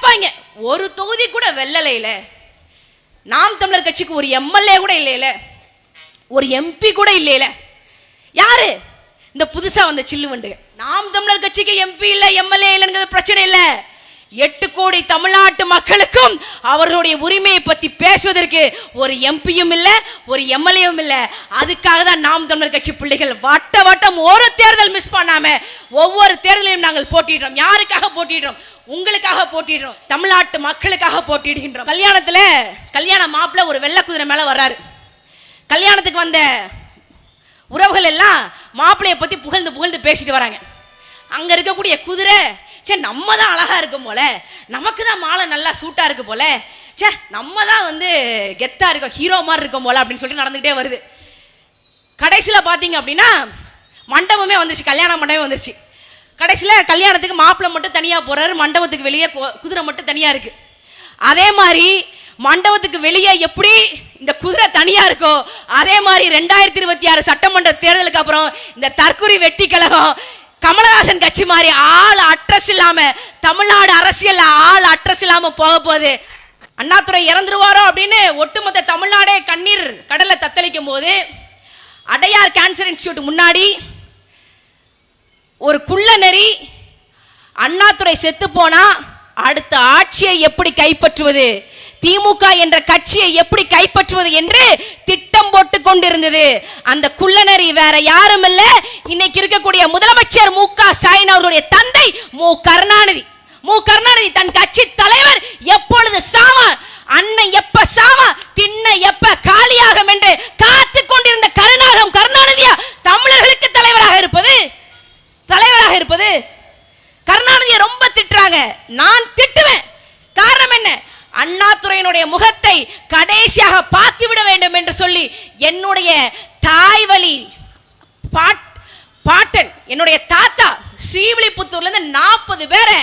இருப்பாங்க. ஒரு தொகுதி கூட வெல்லலையில. நாம் தமிழர் கட்சிக்கு ஒரு எம்எல்ஏ கூட இல்லையில, ஒரு எம்பி கூட இல்லையில. யாரு? இந்த புதுசா வந்த சில்லுவண்டு. நாம் தமிழர் கட்சிக்கு எம்பி இல்ல, எம்எல்ஏ இல்லைங்கிறது பிரச்சனை இல்லை. 8 கோடி தமிழ்நாட்டு மக்களுக்கும் அவர்களுடைய உரிமையை பற்றி பேசுவதற்கு ஒரு எம்பியும் இல்லை, ஒரு எம்எல்ஏவும் இல்லை. அதுக்காக தான் நாம் தமிழர் கட்சி பிள்ளைகள் வட்டம் ஒரு தேர்தல் மிஸ் பண்ணாம ஒவ்வொரு தேர்தலையும் நாங்கள் போட்டிடுறோம். யாருக்காக போட்டிடுறோம்? உங்களுக்காக போட்டிடுறோம், தமிழ்நாட்டு மக்களுக்காக போட்டிடுகின்றோம். கல்யாண மாப்பிள்ள ஒரு வெள்ளை குதிரை மேல வர்றாரு. கல்யாணத்துக்கு வந்த உறவுகள் எல்லாம் மாப்பிள்ளையை பத்தி புகழ்ந்து பேசிட்டு வராங்க. அங்க இருக்கக்கூடிய குதிரை, சே நம்ம தான் அழகா இருக்கும் போல, நமக்கு தான் மாலை நல்லா சூட்டா இருக்கு போல, சே நம்ம தான் கெத்தா இருக்கோம், ஹீரோ மாதிரி இருக்கும் போல அப்படின்னு சொல்லிட்டு நடந்துகிட்டே வருது. கடைசியில் பார்த்தீங்க அப்படின்னா மண்டபமே வந்துருச்சு, கல்யாண மண்டபமே வந்துருச்சு. கடைசியில் கல்யாணத்துக்கு மாப்பிள்ளை மட்டும் தனியாக போறாரு, மண்டபத்துக்கு வெளியே குதிரை மட்டும் தனியாக இருக்கு. அதே மாதிரி மண்டபத்துக்கு வெளியே எப்படி இந்த குதிரை தனியா இருக்கோ, அதே மாதிரி 2026 சட்டமன்ற தேர்தலுக்கு அப்புறம் இந்த தற்குறி வெட்டி கழகம் கமலஹாசன் கட்சி மாதிரி ஆள் அட்ரஸ் இல்லாம, தமிழ்நாடு அரசியல் ஆள் அட்ரஸ் இல்லாம போக போகுது. அண்ணாதுரை இறந்துருவாரோ அப்படின்னு ஒட்டுமொத்த தமிழ்நாடே கண்ணீர் கடலை தத்தளிக்கும் போது, அடையார் கேன்சர் இன்ஸ்டிடியூட் முன்னாடி ஒரு குள்ள நெறி அண்ணாதுரை செத்து போனா அடுத்த ஆட்சியை எப்படி கைப்பற்றுவது, திமுக என்ற கட்சியை எப்படி கைப்பற்றுவது என்று திட்டம் போட்டு கொண்டிருந்தது. அந்த குள்ளநரி வேற யாரும் இல்ல, இன்னைக்கு இருக்கக்கூடிய முதலமைச்சர் மு.க. ஸ்டாலின் அவர்களுடைய தந்தை மு. கருணாநிதி. தன் கட்சி தலைவர் எப்பொழுது சாமா, அண்ணன் எப்ப சாமா, திண்ண எப்ப காலியாகும் என்று காத்து கொண்டிருந்த கருணாநிதியா தமிழர்களுக்கு தலைவராக இருப்பது? கருணாநிதியை ரொம்ப திட்டுறாங்க, நான் திட்டுவேன். காரணம் என்ன? அண்ணாதுரையினுடைய முகத்தை கடைசியாக பார்த்து விட வேண்டும் என்று சொல்லி என்னுடைய தாய்வழி பாட்டன், என்னுடைய தாத்தா ஸ்ரீவில்லிபுத்தூர்ல இருந்து 40 பேரை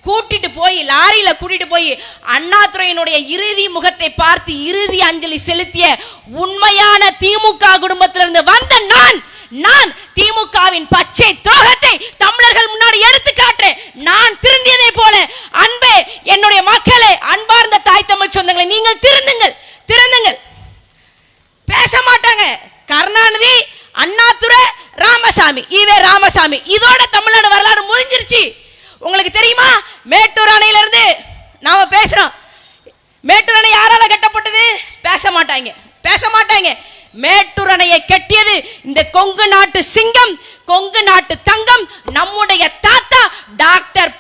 கூட்டிட்டு போய் லாரியில கூட்டிட்டு போய் அண்ணாதுரையினுடைய இறுதி முகத்தை பார்த்து இறுதி அஞ்சலி செலுத்திய உண்மையான திமுக குடும்பத்திலிருந்து வந்த நான் திமுகவின் பச்சை துரோகத்தை தமிழர்கள் முன்னாடி எடுத்து காட்டுறேன். நான் திருந்தியதை போல அன்பே என்னுடைய மக்களே, அன்பார்ந்த தாய் தமிழ் சொந்தங்களை, நீங்கள் திருந்துங்கள். பேச மாட்டாங்க. கருணாநிதி, அண்ணாதுரை, ராமசாமி, ராமசாமி, இதோட தமிழ்நாடு வரலாறு முடிஞ்சிருச்சு. உங்களுக்கு தெரியுமா? மேட்டூர் அணையிலிருந்து நாம பேசுறோம். மேட்டூர் அணை யாரால கட்டப்பட்டது? பேச மாட்டாங்க. மேட்டூர் அணையை கட்டியது இந்த கொங்கு நாட்டு சிங்கம், கொங்கு நாட்டு தங்கம், நம்முடைய தாத்தா டாக்டர்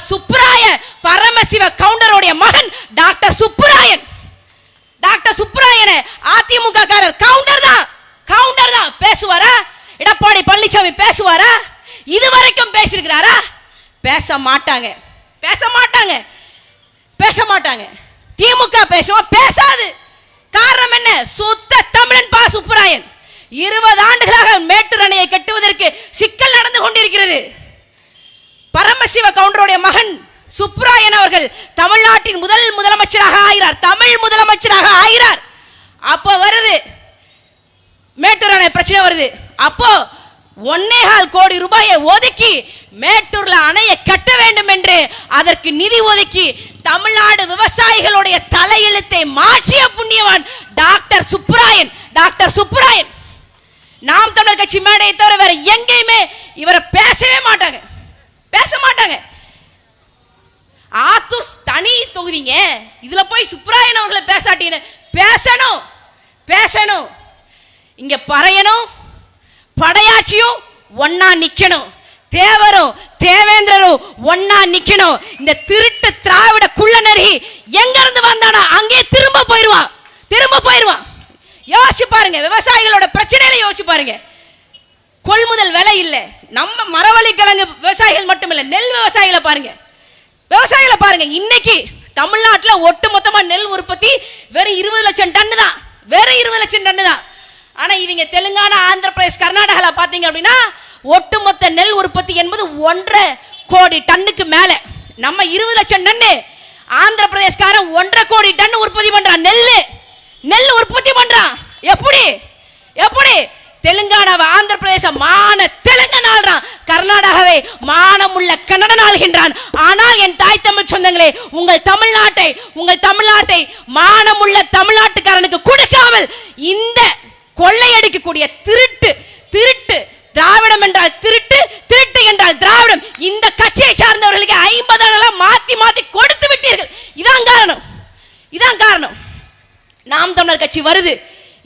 சுப்புராய, பரமசிவ கவுண்டருடைய மகன் டாக்டர் சுப்புராயன். அதிமுக காரர் கவுண்டர் தான். பேசுவாரா? எடப்பாடி பழனிசாமி பேசுவாரா? இதுவரைக்கும் பேசியிருக்கிறாரா? பேச மாட்டாங்க. திமுக பேசாது. காரணம் என்ன? சுத்த தமிழன் சுப்புராயன். 20 ஆண்டுகளாக மேட்டூர் அணையை கட்டுவதற்கு சிக்கல் நடந்து கொண்டிருக்கிறது. பரமசிவ கவுண்டருடைய மகன் சுப்புராயன் அவர்கள் தமிழ்நாட்டின் முதலமைச்சராக ஆகிறார். அப்போ வருது மேட்டூர் அணை பிரச்சனை வருது. அப்போ 1.25 கோடி ரூபாயை ஒதுக்கி மேட்டூர்ல அணையை கட்ட வேண்டும் என்று அதற்கு நிதி ஒதுக்கி தமிழ்நாடு விவசாயிகளுடைய தலையெழுத்தை மாற்றிய புண்ணியவான் டாக்டர் சுப்புராயன். நாம் தமிழர் கட்சி மேடையை தவிர வேற எங்கேயுமே இவரை பேசவே மாட்டாங்க. ஆத்தூர் தனி தொகுதிங்க, இதுல போய் சுப்புராயன் அவர்களை பேசாட்டீங்க. பேசணும். இங்க பறையணும், படையாட்சியும் ஒன்னா நிக்கணும், தேவரும் தேவேந்திரரும் ஒன்னா நிக்கணும். இந்த திருட்டு திராவிட குள்ளநரி எங்க இருந்து வந்தானா அங்கே திரும்ப போயிருவான். யோசிச்சு பாருங்க, விவசாயிகளோட பிரச்சனையில யோசிச்சு பாருங்க. கொள்முதல் விலை இல்லை. நம்ம மரவள்ளி கிழங்கு விவசாயிகள் மட்டும் இல்ல, நெல் விவசாயிகளை பாருங்க. இன்னைக்கு தமிழ்நாட்டில் ஒட்டு மொத்தமா நெல் உற்பத்தி வெறும் 20 லட்சம் டன் தான். ஆனா இவங்க தெலுங்கானா, ஆந்திர பிரதேஷ், கர்நாடகால பாத்தீங்க அப்படின்னா ஒட்டுமொத்த நெல் உற்பத்தி என்பது 1.5 கோடி டன்னுக்கு மேல. நம்ம 20 லட்சம் டன்னு, ஆந்திர பிரதேஷ்காரன் 1.5 கோடி டன் உற்பத்தி பண்றான். நெல் உற்பத்தி பண்றான். எப்படி தெலுங்கானாவை ஆந்திர பிரதேசம் மான தெலுங்கன் ஆள்றான், கர்நாடகாவை மானமுள்ள கன்னடன் ஆள்கின்றான். ஆனால் என் தாய் தமிழ் சொந்தங்களே, உங்கள் தமிழ்நாட்டை மானமுள்ள தமிழ்நாட்டுக்காரனுக்கு கொடுக்காமல் இந்த கொள்ளையடிக்கக்கூடிய திருட்டு திராவிடம் என்றால் திருட்டு என்றால் திராவிடம், இந்த கட்சியை சார்ந்தவர்களுக்கு 50 ஆண்டுகளா மாத்தி கொடுத்து விட்டீர்கள். இதான் காரணம். நாம் தமிழர் கட்சி வருது,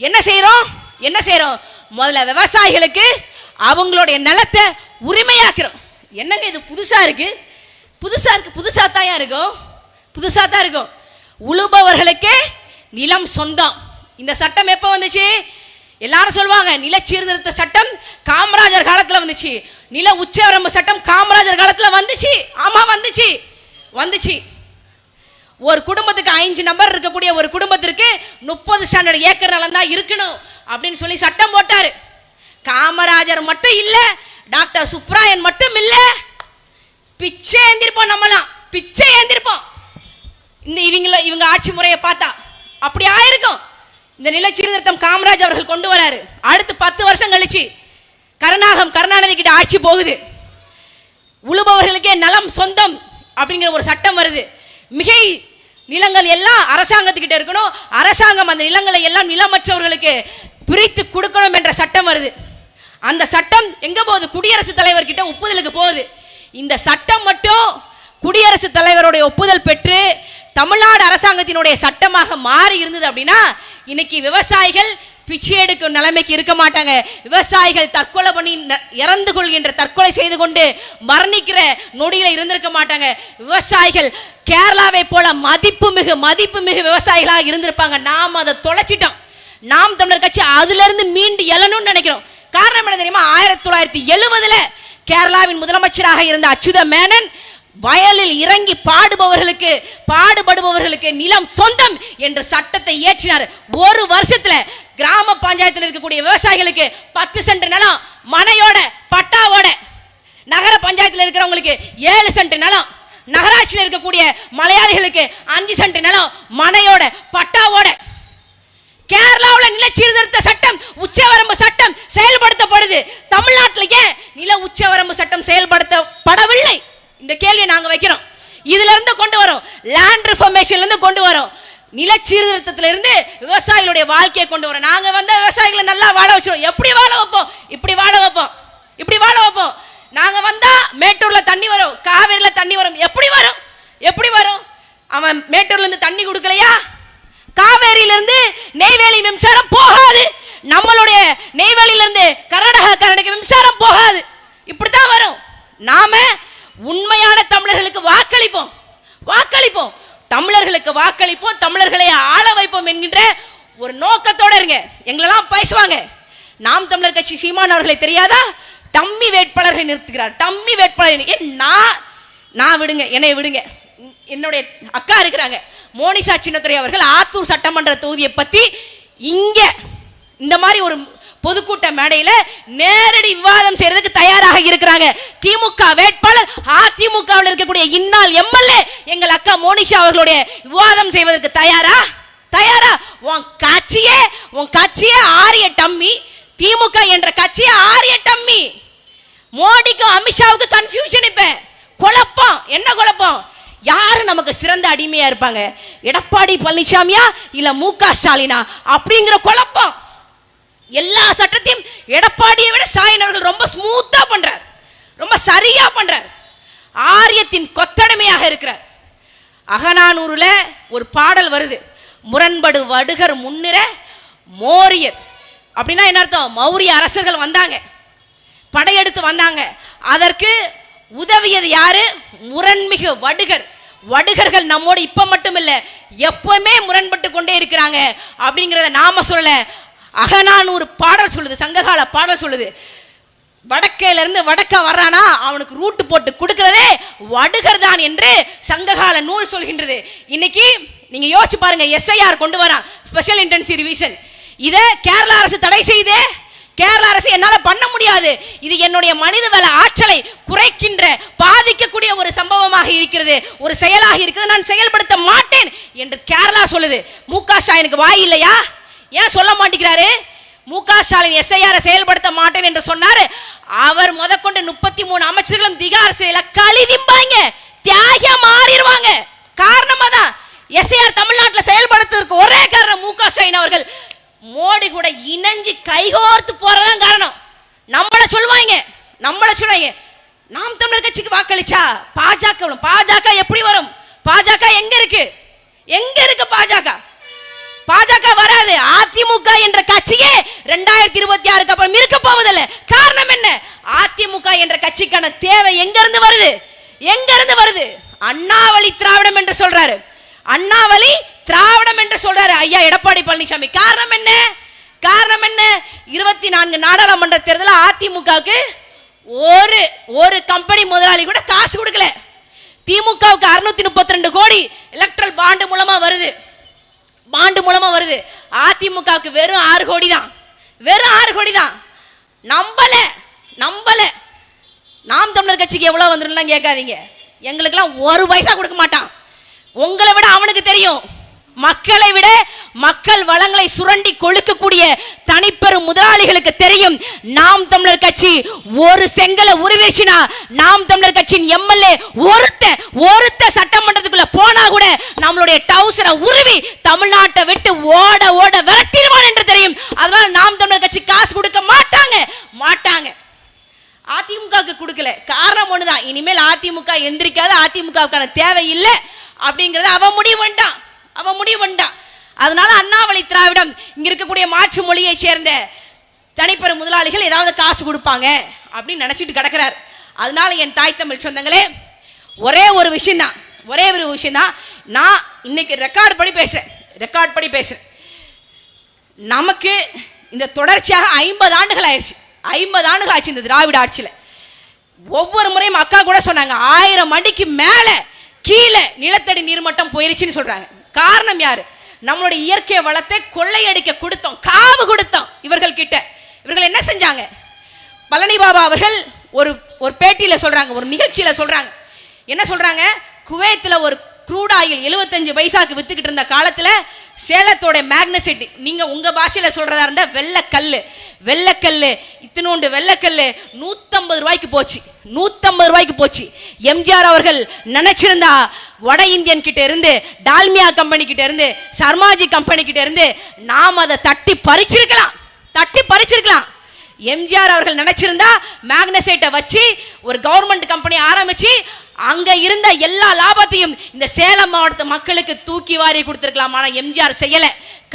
என்ன செய்யறோம்? முதல்ல விவசாயிகளுக்கு அவங்களுடைய நிலத்தை உரிமையாக்குறோம். என்னங்க இது புதுசா இருக்கு? புதுசா தான் இருக்கும். உழுபவர்களுக்கு நிலம் சொந்தம். இந்த சட்டம் எப்ப வந்துச்சு? எல்லாரும் சொல்லுவாங்க நில சீர்திருத்த சட்டம் காமராஜர் காலத்துல வந்துச்சு, நில உச்சவரம்பு சட்டம் காமராஜர் காலத்துல வந்துச்சு. ஆமா வந்துச்சு. ஒரு குடும்பத்துக்கு 5 நபர் இருக்கக்கூடிய ஒரு குடும்பத்திற்கு 30 ஸ்டாண்டர்ட் ஏக்கர் நிலம் தான் இருக்கணும் அப்படின்னு சொல்லி சட்டம் போட்டாரு. காமராஜர் மட்டும் இல்ல, டாக்டர் சுப்ராயன் மட்டும் இல்ல, பிச்சை ஏந்திருப்போம். இவங்க ஆட்சி முறையை பார்த்தா அப்படி ஆயிருக்கும். இந்த நில சீர்திருத்தம் காமராஜ் அவர்கள் கொண்டு வராரு. அடுத்து 10 வருஷம் கழிச்சு கருணாநிதி கிட்ட ஆட்சி போகுது. உழுபவர்களுக்கே நலம் சொந்தம் அப்படிங்கிற ஒரு சட்டம் வருது. மிகை நிலங்கள் எல்லாம் அரசாங்கத்துக்கிட்ட இருக்கணும், அரசாங்கம் அந்த நிலங்களை எல்லாம் நிலமற்றவர்களுக்கு பிரித்து கொடுக்கணும் என்ற சட்டம் வருது. அந்த சட்டம் எங்க போகுது? குடியரசுத் தலைவர் கிட்ட ஒப்புதலுக்கு போகுது. இந்த சட்டம் மட்டும் குடியரசுத் தலைவருடைய ஒப்புதல் பெற்று தமிழ்நாடு அரசாங்கத்தினுடைய சட்டமாக மாறி இருந்தது அப்படின்னா இன்னைக்கு விவசாயிகள் பிச்சை எடுக்கும் நிலைமைக்கு இருக்க மாட்டாங்க. விவசாயிகள் தற்கொலை பண்ணி இறந்து கொள்கின்ற, தற்கொலை செய்து கொண்டு மரணிக்கிற நொடியில இருந்திருக்க மாட்டாங்க. விவசாயிகள் கேரளாவை போல மதிப்புமிகு விவசாயிகளாக இருந்திருப்பாங்க. நாம் அதை தொலைச்சிட்டோம். நாம் தமிழர் கட்சி அதுல இருந்து மீண்டு எழணும்னு நினைக்கிறோம். காரணம் என்ன தெரியுமா? 1970 கேரளாவின் முதலமைச்சராக இருந்த அச்சுத மேனன் வயலில் இறங்கி பாடுபடுபவர்களுக்கு நிலம் சொந்தம் என்ற சட்டத்தை இயற்றினார். ஒரு வருஷத்துல கிராம பஞ்சாயத்தில் இருக்கக்கூடிய விவசாயிகளுக்கு 10 சென்ட் நிலம் மனையோட பட்டாவோட, நகர பஞ்சாயத்தில் இருக்கிறவங்களுக்கு 7 சென்ட் நிலம், நகராட்சியில் இருக்கக்கூடிய மலையாளிகளுக்கு 5 சென்ட் நிலம் மனையோட பட்டாவோட. கேரளாவில் நில சீர்திருத்த சட்டம், உச்சவரம்பு சட்டம் செயல்படுத்தப்படுது. தமிழ்நாட்டில் ஏன் நில உச்சவரம்பு சட்டம் செயல்படுத்தப்படவில்லை? இந்த கேள்வியை நாங்க வைக்கிறோம். இதுல இருந்து கொண்டு வரோம், லேண்ட் ரிஃபார்மேஷன்ல இருந்து கொண்டு வரோம், நில சீர்திருத்தத்துல இருந்து விவசாயிகளுடைய வாழ்க்கையை கொண்டு வரோம். நாங்க வந்த விவசாயிகளை நல்லா வாழ வச்சிரோம். எப்படி வாழ வைப்போம்? இப்படி வாழ வைப்போம். நாங்க வந்தா மேட்டூர்ல தண்ணி வரும், காவேரியில தண்ணி வரும். எப்படி வரும்? அவன் மேட்டூர்ல இருந்து தண்ணி கொடுக்கலையா? காவேரியிலிருந்து நெய்வேலி மின்சாரம் போகாது. நம்மளுடைய நெய்வேலியிலிருந்து கர்நாடகாக்காரனுக்கு மின்சாரம் போகாது. இப்படித்தான் வரும். நாம உண்மையான தமிழர்களுக்கு வாக்களிப்போம், தமிழர்களுக்கு வாக்களிப்போம், தமிழர்களை ஆள வைப்போம் என்கின்ற ஒரு நோக்கத்தோட இருங்க. எங்களெல்லாம் பேசுவாங்க, நாம் தமிழர் கட்சி சீமான் அவர்களை தெரியாதா? டம்மி வேட்பாளர்களை நிறுத்துகிறார். டம்மி வேட்பாளர் நான் விடுங்க, என்னை விடுங்க. என்னுடைய அக்கா இருக்கிறாங்க மோனிஷா சின்னத்துரை அவர்கள் ஆத்தூர் சட்டமன்ற தொகுதியை பத்தி இங்க இந்த மாதிரி ஒரு பொதுக்கூட்ட மேடையில நேரடி விவாதம் செய்யறதுக்கு தயாராக இருக்கிறாங்க. திமுக வேட்பாளர் அதிமுகவில் இருக்கக்கூடிய இந்நாள் எம்எல்ஏ எங்கள் அக்கா மோனிஷா அவர்களுடைய விவாதம் செய்வதற்கு தயாரா? உன் கட்சியே ஆரிய டம்மி. திமுக என்ற கட்சியே ஆரிய டம்மி. மோடிக்கும் அமித்ஷாவுக்கு கன்ஃபியூஷன். இப்ப குழப்பம். என்ன குழப்பம்? யாரு நமக்கு சிறந்த அடிமையா இருப்பாங்க? எடப்பாடி பழனிசாமியா இல்ல மு.க. ஸ்டாலினா அப்படிங்கிற குழப்பம். எல்லா சட்டத்தையும் எடப்பாடியை விட ஸ்டாலின் அவர்கள் ரொம்ப ஸ்மூத்தா பண்றார், ரொம்ப சரியா பண்றார். ஆரியத்தின் கொத்தடிமையாக இருக்கிறார். அகநானூறுல ஒரு பாடல் வருது, முரண்படு வடுகர் முன்னிற மோரியர். அப்படின்னா என்ன அர்த்தம்? மௌரிய அரசர்கள் வந்தாங்க, படையெடுத்து வந்தாங்க. அதற்கு உதவியது யாரு? முரண்மிகு வடுகர்கள் நம்மோடு இப்ப மட்டும் இல்ல, எப்பவுமே முரண்பட்டு கொண்டே இருக்கிறாங்க அப்படிங்கிறத நாம சொல்லல. அகநானூறு பாடல் சொல்லுது, சங்ககால பாடல் சொல்லுது. வடக்கையில இருந்து வடக்க வர்றானா அவனுக்கு ரூட்டு போட்டு கொடுக்கிறதே வடுகர் தான் என்று சங்ககால நூல் சொல்கின்றது. இன்னைக்கு நீங்க யோசிச்சு பாருங்க, எஸ்ஐஆர் கொண்டு வரான், ஸ்பெஷல் இன்டென்சிவ் ரிவிஷன். இதை கேரளா அரசு தடை செய்தே. கேரளா அரசு என்னால பண்ண முடியாது, இது என்னுடைய மனிதவள ஆற்றலை குறைக்கின்ற பாதிக்கக்கூடிய ஒரு சம்பவமாக இருக்கிறது, ஒரு செயலாக இருக்கிறது, நான் செயல்படுத்த மாட்டேன் என்று கேரளா சொல்லுது. மு.க. ஸ்டாலினுக்கு வாய் இல்லையா? ஏன் சொல்ல மாட்டேங்கிறாரு? மு.க. ஸ்டாலின் எஸ்ஐஆர் செயல்படுத்த மாட்டேன் என்று சொன்னாரு. அவர் முதற்கொண்டு 33 அமைச்சர்களும் திகார் செயல கழிதிம்பாங்க, தியாகம் மாறிடுவாங்க. காரணமா தான் எஸ்ஐஆர் தமிழ்நாட்டில் செயல்படுத்துறதுக்கு ஒரே காரணம் மு.க. ஸ்டாலின் அவர்கள் மோடி கூட இணைஞ்சு கைகோர்த்து போறதான் காரணம். நம்மள சொல்லுவாங்க நாம் தமிழர் கட்சிக்கு வாக்களிச்சா பாஜக எப்படி வரும்? பாஜக எங்க இருக்கு? பாஜக வராது. அதிமுக என்ற கட்சியே 2026க்கு அப்புறம் இருக்க போவதில்லை. காரணம் என்ன? அதிமுக என்ற கட்சிக்கான தேவை எங்க இருந்து வருது? அண்ணாவழி திராவிடம் என்று சொல்றாரு. ஐயா எடப்பாடி பழனிசாமி. காரணம் என்ன? 24 நாடாளுமன்ற தேர்தலில் அதிமுகவுக்கு ஒரு கம்பெனி முதலாளி கூட காசு கொடுக்கல. திமுகவுக்கு 632 கோடி எலக்ட்ரல் பாண்டு மூலமா வருது. அதிமுகவுக்கு வெறும் 6 கோடி தான். நம்பல. நாம் தமிழர் கட்சிக்கு எவ்வளவு வந்துருலாம் கேட்காதீங்க. எங்களுக்கெல்லாம் 1 பைசா கொடுக்க மாட்டான். உங்களை விட அவனுக்கு தெரியும். மக்களை விட மக்கள் வளங்களை சுரண்டி கொழுக்கக்கூடிய தனிப்பெரும் முதலாளிகளுக்கு தெரியும். நாம் தமிழர் கட்சி ஒரு செங்கலை உருவிச்சுனா நாம் தமிழர் கட்சியின் எம்எல்ஏ ஒருத்த சட்டமன்றத்துக்குள்ள போனா கூட நம்மளுடைய டவுசரை உருவி தமிழ்நாட்டை விட்டு ஓட விரட்டிடுவான் என்று தெரியும். அதனால நாம் தமிழர் கட்சி காசு கொடுக்க மாட்டாங்க. அதிமுகவுக்கு கொடுக்கல. காரணம் ஒண்ணுதான், இனிமேல் அதிமுக எந்திரிக்காது, அதிமுகவுக்கான தேவை இல்லை அப்படிங்கறத அவன் முடிவு பண்ணிட்டான். அதனால அண்ணாவழி திராவிடம் இங்க இருக்கக்கூடிய மாற்று மொழியை சேர்ந்த தனிப்பெரும் முதலாளிகள் ஏதாவது காசு கொடுப்பாங்க அப்படின்னு நினைச்சிட்டு கிடக்கிறார். அதனால என் தாய் தமிழ் சொந்தங்களே, ஒரே ஒரு விஷயம் தான் நான் இன்னைக்கு ரெக்கார்ட் படி பேசுறேன். நமக்கு இந்த தொடர்ச்சியாக 50 ஆண்டுகள் ஆயிடுச்சு இந்த திராவிட ஆட்சியில். ஒவ்வொரு முறையும் அக்கா கூட சொன்னாங்க 1000 அடிக்கு மேல கீழே நிலத்தடி நீர்மட்டம் போயிருச்சுன்னு சொல்றாங்க. காரணம் யாரு? நம்மளுடைய இயற்கை வளத்தை கொள்ளையடிக்க காவு கொடுத்தோம் இவர்கள் கிட்ட. இவர்கள் என்ன செஞ்சாங்க? பழனி பாபா அவர்கள் ஒரு பேட்டியில சொல்றாங்க, ஒரு நிகழ்ச்சியில சொல்றாங்க. என்ன சொல்றாங்க? குவைத்துல ஒரு க்ரூட் ஆயில் 75 பைசாக்கு வித்துக்கிட்டு இருந்த காலத்துல சேலத்தோட மேக்னசைட், நீங்க உங்க பாஷையில சொல்றதா இருந்தா வெள்ளக்கல்லு இத்தினோண்டு வெள்ளக்கல்லு 150 ரூபாய்க்கு போச்சு. எம்ஜிஆர் அவர்கள் நினைச்சிருந்தா வட இந்தியன் கிட்ட இருந்து, டால்மியா கம்பெனி கிட்ட இருந்து, சர்மாஜி கம்பெனி கிட்ட இருந்து நாம் அதை தட்டி பறிச்சிருக்கலாம். எம்ஜிஆர் அவர்கள் நினைச்சிருந்தா மேக்னசைட்டை வச்சு ஒரு கவர்மெண்ட் கம்பெனி ஆரம்பிச்சு அங்க இருந்த எல்லா லாபத்தையும் இந்த சேலம் மாவட்ட மக்களுக்கு தூக்கி வாரி கொடுத்திருக்கலாம். ஆனா எம்ஜிஆர் செய்யல.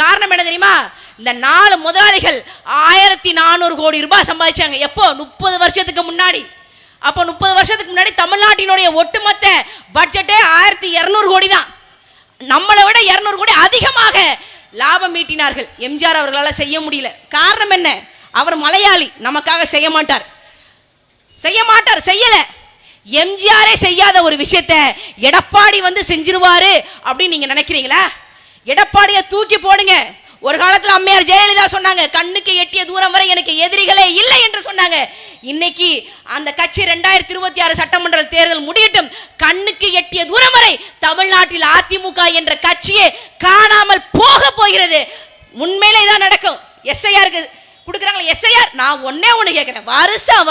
காரணம் என்ன தெரியுமா? இந்த 4 முதலாளிகள் 1400 கோடி ரூபாய் சம்பாதிச்சாங்க. எப்போ? 30 வருஷத்துக்கு முன்னாடி. அப்போ 30 வருஷத்துக்கு முன்னாடி தமிழ்நாட்டினுடைய ஒட்டுமொத்த பட்ஜெட்டே 1200 கோடி தான். நம்மளை விட 200 கோடி அதிகமாக லாபம் ஈட்டினார்கள். எம்ஜிஆர் அவர்களால் செய்ய முடியல. காரணம் என்ன? அவர் மலையாளி, நமக்காக செய்ய மாட்டார். செய்யல. எம்ஜிஆரே செய்யாத ஒரு விஷயத்தை எடப்பாடி வந்து செஞ்சிருவாரு அப்படின்னு நீங்க நினைக்கிறீங்களா? எடப்பாடியை தூக்கி போடுங்க. ஒரு காலத்தில் அம்மையார் ஜெயலலிதா சொன்னாங்க, கண்ணுக்கு எட்டிய தூரம் வரை எனக்கு எதிரிகளே இல்லை என்று சொன்னாங்க. இன்னைக்கு அந்த கட்சி 2026 சட்டமன்ற தேர்தல் முடியட்டும், கண்ணுக்கு எட்டிய தூரம் வரை தமிழ்நாட்டில் அதிமுக என்ற கட்சியே காணாமல் போக போகிறது. உண்மையிலே இதான் நடக்கும். எஸ்ஐஆருக்கு கொடுக்குறாங்களா? எஸ்ஐஆர் நான் ஒண்ணு கேட்கிறேன்.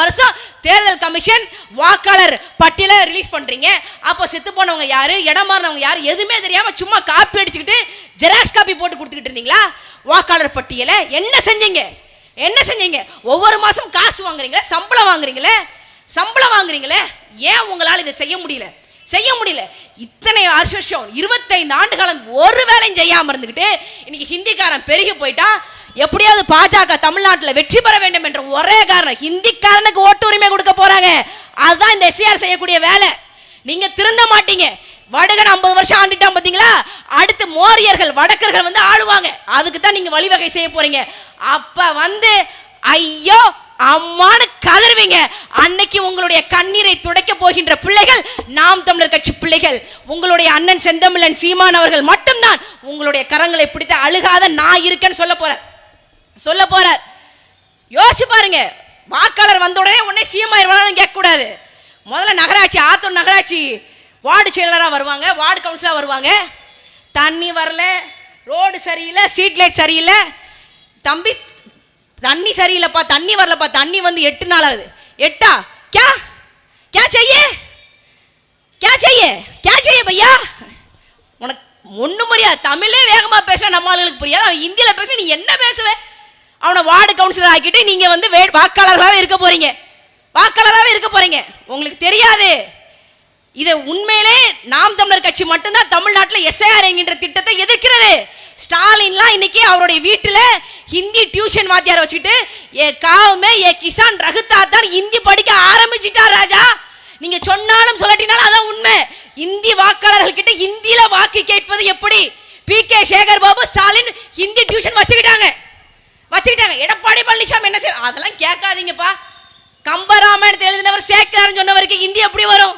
வருஷம் தேர்தல் கமிஷன் வாக்காளர் பட்டியலை ரிலீஸ் பண்றீங்க. அப்போ செத்து போனவங்க யாரு, இடம் மாறினவங்க யாரு எதுவுமே தெரியாம சும்மா காப்பி அடிச்சுக்கிட்டு ஜெராக்ஸ் காப்பி போட்டு கொடுத்துக்கிட்டு இருந்தீங்களா? வாக்காளர் பட்டியலை என்ன செஞ்சீங்க? ஒவ்வொரு மாசம் காசு வாங்குறீங்களே, சம்பளம் வாங்குறீங்களே, ஏன் உங்களால் இதை செய்ய முடியல? இத்தனை வருஷம் 25 ஆண்டு காலம் ஒரு வேலையும் செய்யாம இருந்துகிட்டு இன்னைக்கு ஹிந்திக்காரன் பெருகி போயிட்டா. எப்படியாவது பாஜக தமிழ்நாட்டில் வெற்றி பெற வேண்டும் என்ற ஒரே காரணம், ஹிந்திக்காரனுக்கு ஓட்டு உரிமை கொடுக்க போறாங்க. அதுதான் இந்த எஸ்ஐஆர் செய்யக்கூடிய வேலை. நீங்க திருந்த மாட்டீங்க. வடகன் 50 வருஷம் ஆண்டுட்டான் பாத்தீங்களா? அடுத்து மோரியர்கள் வடக்கர்கள் வந்து ஆளுவாங்க. அதுக்கு தான் நீங்க வழிவகை செய்ய போறீங்க. அப்ப வந்து ஐயோ அம்மானு கதறுவீங்க. அன்னைக்கு உங்களுடைய கண்ணீரை துடைக்க போகின்ற பிள்ளைகள் நாம் தமிழர் கட்சி பிள்ளைகள். உங்களுடைய அண்ணன் செந்தமிழன் சீமான் அவர்கள் மட்டும்தான் உங்களுடைய கரங்களை பிடித்து அழுகாத நான் இருக்கேன்னு சொல்ல போறார். யோசிச்சு பாருங்க. வாக்காளர் வந்த உடனே சீமாயிருவானு கேட்க கூடாது. முதல்ல நகராட்சி, ஆத்தூர் நகராட்சி வார்டு செயலராக வருவாங்க, வார்டு கவுன்சிலராக வருவாங்க. தண்ணி வரல, ரோடு சரியில்லை, ஸ்ட்ரீட் லைட் சரியில்லை, தம்பி தண்ணி சரியில்லைப்பா, தண்ணி வரலப்பா, தண்ணி வந்து 8 நாள் ஆகுது. 8 क्या क्या चाहिए क्या चाहिए क्या चाहिए भैया? உனக்கு ஒன்றும் புரியாது. தமிழே வேகமாக பேசுற நம்ம ஆளுகளுக்கு புரியாது. அவன் இந்தியில் பேச நீ என்ன பேசுவ? அவனை வார்டு கவுன்சிலர் ஆக்கிட்டு நீங்கள் வந்து வாக்காளர்களாகவே இருக்க போறீங்க, வாக்காளராகவே இருக்க போறீங்க. உங்களுக்கு தெரியாது. இதை உண்மையிலே நாம் தமிழர் கட்சி மட்டும்தான் தமிழ்நாட்டில் எஸ்ஐஆர் என்கின்ற திட்டத்தை எதிர்க்கிறது. ஸ்டாலின்லாம் இன்னைக்கு அவருடைய வீட்டில் ஹிந்தி டியூஷன் வாத்தியார் வச்சுட்டு ஏ காவுமே ஏ கிசான் ரகுத்தா தான் ஹிந்தி படிக்க ஆரம்பிச்சிட்டார் ராஜா. நீங்க சொன்னாலும் சொல்லட்டினாலும் அதான் உண்மை. இந்தி வாக்காளர்கள் கிட்ட ஹிந்தியில வாக்கு கேட்பது எப்படி? பி.கே. சேகர் பாபு ஸ்டாலின் ஹிந்தி டியூஷன் வச்சுக்கிட்டாங்க. எடப்பாடி பழனிசாமி என்ன செய்ய? அதெல்லாம் கேட்காதீங்கப்பா. கம்பராமாயணத்தை எழுதினவர் சேக்கரார்னு சொன்னவருக்கு ஹிந்தி எப்படி வரும்?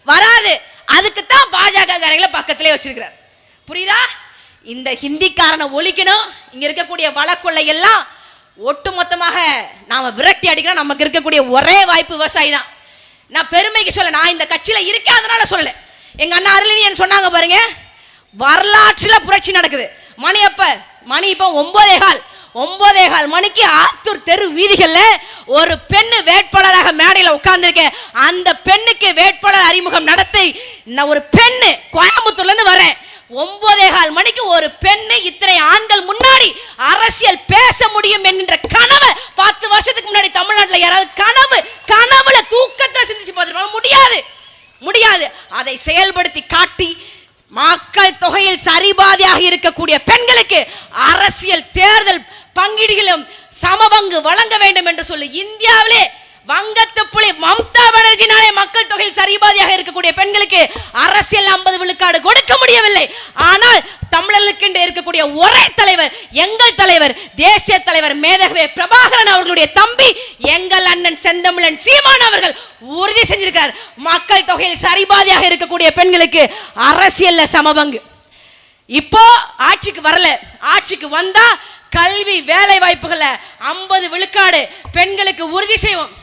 வராது. அதுக்கு தான் பாஜக காரங்களை பக்கத்திலே வச்சிருக்கிறார். புரியுதா? இந்த ஹிந்திக்காரனை ஒழிக்கணும். இங்க இருக்கக்கூடிய வழக்கொள்ளை எல்லாம் ஒட்டுமொத்தமாக நாம விரட்டி அடிக்கணும். நமக்கு இருக்கக்கூடிய ஒரே வாய்ப்பு விவசாயி தான். நான் பெருமைக்கு சொல்ல, நான் இந்த கட்சியில இருக்கேன் அதனால சொல்ல. எங்க அண்ணா அருளினியன் சொன்னாங்க பாருங்க, வரலாற்றில் புரட்சி நடக்குது. மணி இப்போ 9:15 மணிக்கு ஆத்தூர் தெரு வீதிகள்ல ஒரு பெண்ணு வேட்பாளராக மேடையில் உட்கார்ந்துருக்க. அந்த பெண்ணுக்கு வேட்பாளர் அறிமுகம் நடத்தி ஒரு பெண்ணு கோயம்புத்தூர்ல இருந்து வரேன். 9:15 மணிக்கு ஒரு பெண்ணு இத்தனை ஆண்கள் முன்னாடி அரசியல் பேச முடியும் என்கின்ற கனவு 10 வருஷத்துக்கு முன்னாடி தமிழ்நாட்டில் யாராவது கனவுல தூக்கத்தை சிந்திச்சு பார்த்துருப்பாங்க? முடியாது. அதை செயல்படுத்தி காட்டி மக்கள் தொகையில் சரிபாதியாக இருக்கக்கூடிய பெண்களுக்கு அரசியல் தேர்தல் பங்கீடுகளும் சமபங்கு வழங்க வேண்டும் என்று சொல்லி இந்தியாவிலே வங்கத்து புலி மம்தா பானர்ஜினாலே மக்கள் தொகையில் சரிபாதியாக இருக்கக்கூடிய பெண்களுக்கு அரசியல் 50 விழுக்காடு கொடுக்க முடியவில்லை. ஆனால் தமிழர்களுக்கு இருக்கக்கூடிய ஒரே தலைவர், எங்கள் தலைவர், தேசிய தலைவர் மேதகவே பிரபாகரன் அவர்களுடைய தம்பி எங்கள் அண்ணன் செந்தமிழன் சீமான் அவர்கள் உறுதி செஞ்சிருக்கார். மக்கள் தொகையில் சரிபாதியாக இருக்கக்கூடிய பெண்களுக்கு அரசியல்ல சமபங்கு. இப்போ ஆட்சிக்கு வரல, ஆட்சிக்கு வந்தா கல்வி வேலை வாய்ப்புகளை 50 விழுக்காடு பெண்களுக்கு உறுதி செய்வோம்.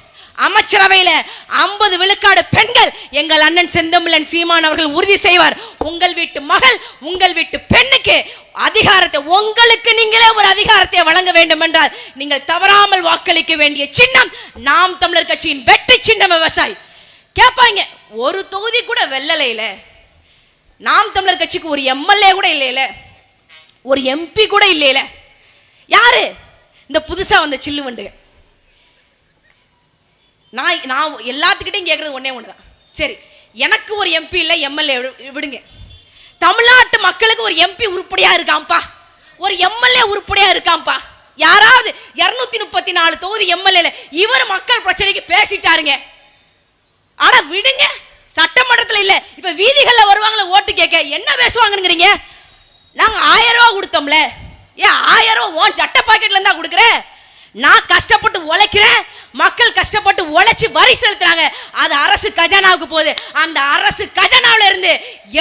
அமைச்சரவையில் 50 விழுக்காடு பெண்கள் எங்கள் அண்ணன் செந்தமிழன் சீமான் அவர்கள் உறுதி செய்வார். உங்கள் வீட்டு மகள், உங்கள் வீட்டு பெண்ணுக்கு அதிகாரத்தை, உங்களுக்கு நீங்களே ஒரு அதிகாரத்தை வழங்க வேண்டும் என்றால் நீங்கள் தவறாமல் வாக்களிக்க வேண்டிய சின்னம் நாம் தமிழர் கட்சியின் வெற்றி சின்னம் விவசாயி. கேட்பாங்க, ஒரு தொகுதி கூட வெல்லலையில, நாம் தமிழர் கட்சிக்கு ஒரு எம்எல்ஏ கூட இல்லையில, ஒரு எம்பி கூட இல்லையில. யாரு? இந்த புதுசா வந்த சில்லு வண்டுக. நான் எல்லாத்துக்கிட்டையும் கேட்கறது ஒன்னே ஒண்ணுதான். சரி, எனக்கு ஒரு எம்பி இல்லை, எம்எல்ஏ விடுங்க. தமிழ்நாட்டு மக்களுக்கு ஒரு எம்பி உருப்படியா இருக்காம்பா, ஒரு எம்எல்ஏ உருப்படியா இருக்காம்பா. யாராவது 234 தொகுதி எம்எல்ஏ இவர் மக்கள் பிரச்சனைக்கு பேசிட்டாருங்க. ஆனா விடுங்க, சட்டமன்றத்தில் இல்ல, இப்ப வீதிகள்ல வருவாங்களே ஓட்டு கேட்க, என்ன பேசுவாங்கங்கிறீங்க? நாங்க 1000 ரூபாய் கொடுத்தோம்ல, ஏன் 1000 ரூபாய் உன் சட்ட பாக்கெட்ல இருந்தா கொடுக்குறேன்? நான் கஷ்டப்பட்டு உழைக்கிறேன், மக்கள் கஷ்டப்பட்டு உழைச்சி வரி செலுத்துறாங்க, அது அரசு கஜானாவுக்கு போகுது. அந்த அரசு கஜானாவில இருந்து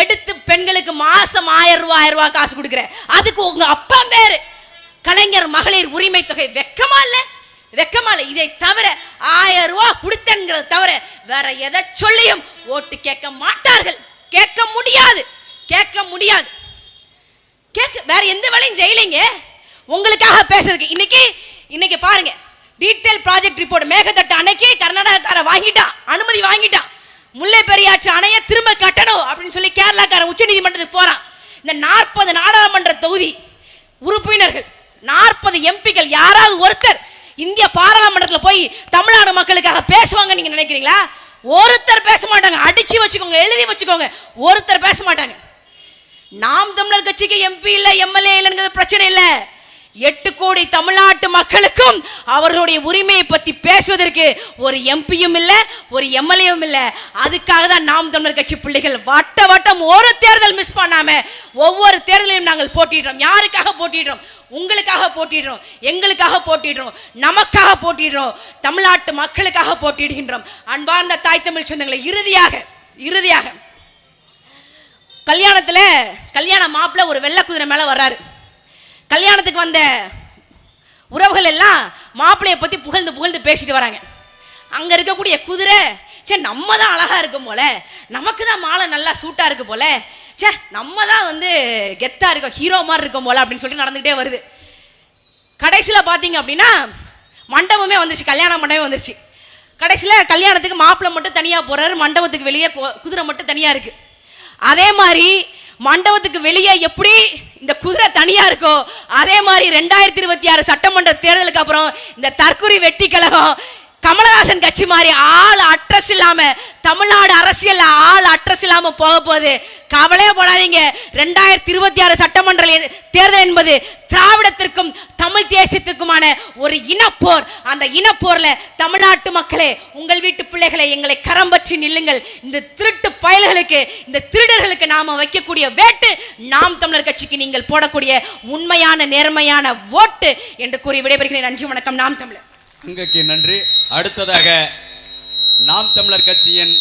எடுத்து பெண்களுக்கு மாசம் 1000 ரூபாய் காசு கொடுக்குறேன். அதுக்கு உங்க அப்பா பேரு கலைஞர் மகளிர் உரிமை தொகை. வெக்கமா இல்ல? இதை தவிர 1000 ரூபாய் கொடுத்தேங்கிறத தவிர வேற எதை சொல்லியும் ஓட்டு கேட்க மாட்டார்கள். கேட்க முடியாது. வேற எந்த வேலையும் செய்யலைங்க உங்களுக்காக பேசுறதுக்கு. இன்னைக்கு பாருங்க, டீடைல் ப்ராஜெக்ட் ரிப்போர்ட் மேகதட்டு அணைக்கு கர்நாடகக்கார அனுமதி வாங்கிட்டான். முல்லை பெரியாற்று அணையை திரும்ப கட்டணும் அப்படின்னு சொல்லி கேரளாக்காரன் உச்ச நீதிமன்றத்துக்கு போறான். இந்த 40 நாடாளுமன்ற தொகுதி உறுப்பினர்கள், 40 எம்பிக்கள், யாராவது ஒருத்தர் இந்திய பாராளுமன்றத்தில் போய் தமிழ்நாடு மக்களுக்காக பேசுவாங்க நீங்க நினைக்கிறீங்களா? ஒருத்தர் பேச மாட்டாங்க. அடிச்சு வச்சுக்கோங்க, எழுதி வச்சுக்கோங்க, ஒருத்தர் பேச மாட்டாங்க. நாம் தமிழர் கட்சிக்கு எம்பி இல்ல, எம்எல்ஏ இல்லைங்கிறது பிரச்சனை இல்லை. 8 கோடி தமிழ்நாட்டு மக்களுக்கும் அவர்களுடைய உரிமையை பத்தி பேசுவதற்கு ஒரு எம்பியும் இல்ல, ஒரு எம்எல்ஏவும் இல்ல. அதுக்காக தான் நாம் தமிழர் கட்சி பிள்ளைகள் வட்டம் ஒரு தேர்தல் மிஸ் பண்ணாம ஒவ்வொரு தேர்தலையும் நாங்கள் போட்டிடுறோம். யாருக்காக போட்டிடுறோம்? உங்களுக்காக போட்டிடுறோம், எங்களுக்காக போட்டிடுறோம், நமக்காக போட்டிடுறோம், தமிழ்நாட்டு மக்களுக்காக போட்டிடுகின்றோம். அன்பார்ந்த தாய் தமிழ் சொந்தங்களை, இறுதியாக கல்யாண மாப்பிள்ள ஒரு வெள்ளை குதிரை மேல வர்றாரு. கல்யாணத்துக்கு வந்த உறவுகள் எல்லாம் மாப்பிள்ளையை பத்தி புகழ்ந்து பேசிட்டு வராங்க. அங்க இருக்கக்கூடிய குதிரை, சே நம்ம தான் அழகா இருக்கும் போல, நமக்கு தான் மாலை நல்லா சூட்டா இருக்கு போல, சே நம்ம தான் வந்து கெத்தா இருக்கோம், ஹீரோ மாதிரி இருக்கும் போல அப்படின்னு சொல்லி நடந்துகிட்டே வருது. கடைசியில் பார்த்தீங்க அப்படின்னா மண்டபமே வந்துருச்சு, கல்யாண மண்டபமே வந்துருச்சு. கடைசியில் கல்யாணத்துக்கு மாப்பிள்ளை மட்டும் தனியாக போகிறாரு, மண்டபத்துக்கு வெளியே குதிரை மட்டும் தனியாக இருக்குது. அதே மாதிரி மண்டபத்துக்கு வெளியே எப்படி இந்த குதிரை தனியா இருக்கோ, அதே மாதிரி 2026 சட்டமன்ற தேர்தலுக்கு அப்புறம் இந்த தற்குறி வெட்டி கழகம் கமலஹாசன் கட்சி மாதிரி ஆள் அட்ரஸ் இல்லாம தமிழ்நாடு அரசியல் ஆள் அட்ரஸ் இல்லாம போக போகுது. கவலையே போடாதீங்க. 2026 சட்டமன்ற தேர்தல் என்பது திராவிடத்திற்கும் தமிழ் தேசியத்துக்குமான ஒரு இனப்போர். அந்த இனப்போர்ல தமிழ்நாட்டு மக்களே, உங்கள் வீட்டு பிள்ளைகளை, எங்களை கரம் பற்றி நில்லுங்கள். இந்த திருட்டு பயல்களுக்கு, இந்த திருடர்களுக்கு நாம வைக்கக்கூடிய வேட்டு நாம் தமிழர் கட்சிக்கு நீங்கள் போடக்கூடிய உண்மையான நேர்மையான ஓட்டு என்று கூறி விடைபெறுகிறேன். நன்றி, வணக்கம். நாம் தமிழர். நன்றி. அடுத்ததாக நாம் தமிழர் கட்சியின்